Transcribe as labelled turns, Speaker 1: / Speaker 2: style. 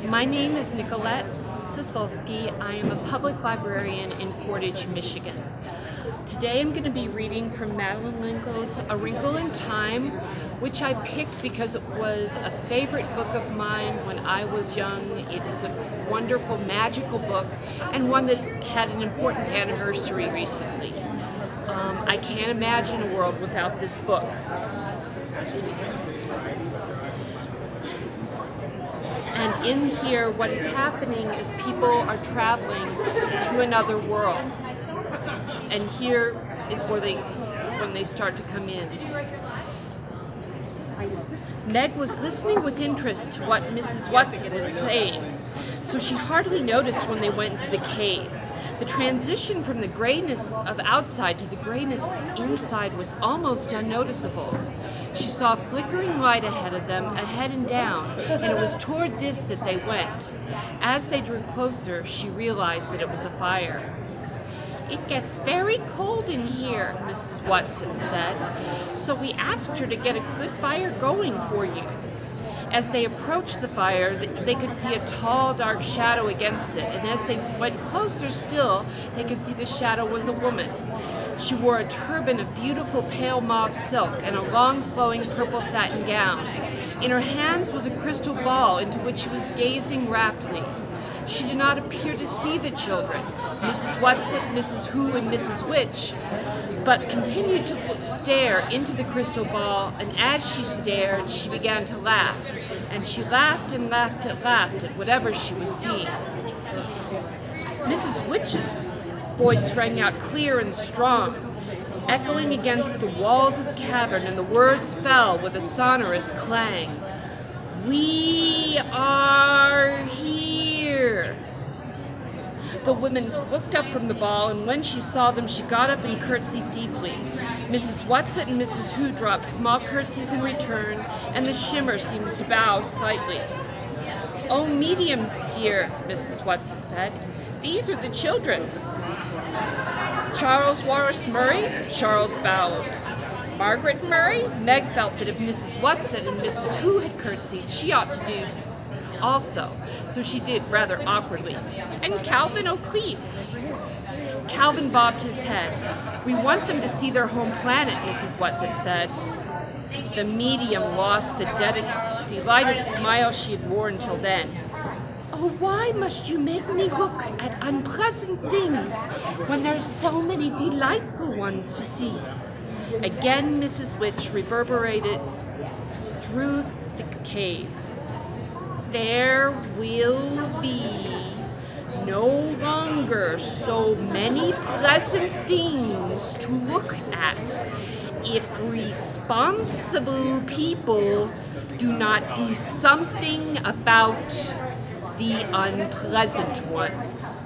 Speaker 1: My name is Nicolette Sosulski. I am a public librarian in Portage, Michigan. Today I'm going to be reading from Madeleine L'Engle's A Wrinkle in Time, which I picked because it was a favorite book of mine when I was young. It is a wonderful, magical book, and one that had an important anniversary recently. I can't imagine a world without this book. And in here, what is happening is people are traveling to another world. And here is where when they start to come in. Meg was listening with interest to what Mrs. Watson was saying, so she hardly noticed when they went into the cave. The transition from the grayness of outside to the grayness of inside was almost unnoticeable. She saw a flickering light ahead of them, ahead and down, and it was toward this that they went. As they drew closer, she realized that it was a fire. "It gets very cold in here," Mrs. Watson said, "so we asked her to get a good fire going for you." As they approached the fire, they could see a tall, dark shadow against it, and as they went closer still, they could see the shadow was a woman. She wore a turban of beautiful pale mauve silk and a long, flowing purple satin gown. In her hands was a crystal ball into which she was gazing raptly. She did not appear to see the children, Mrs. Watson, Mrs. Who, and Mrs. Witch, but continued to stare into the crystal ball, and as she stared, she began to laugh, and she laughed and laughed and laughed at whatever she was seeing. Mrs. Witch's voice rang out clear and strong, echoing against the walls of the cavern, and the words fell with a sonorous clang. "We are here." The woman looked up from the ball, and when she saw them, she got up and curtsied deeply. Mrs. Watson and Mrs. Who dropped small curtsies in return, and the shimmer seemed to bow slightly. "Oh, medium, dear," Mrs. Watson said. "These are the children." "Charles Wallis Murray?" Charles bowed. "Margaret Murray?" Meg felt that if Mrs. Watson and Mrs. Who had curtsied, she ought to do also, so she did rather awkwardly. "And Calvin O'Cleef?" Calvin bobbed his head. "We want them to see their home planet," Mrs. Watson said. The medium lost the delighted smile she had worn till then. "Oh, why must you make me look at unpleasant things when there's so many delightful ones to see?" Again, Mrs. Witch reverberated through the cave. "There will be no longer so many pleasant things to look at if responsible people do not do something about the unpleasant ones."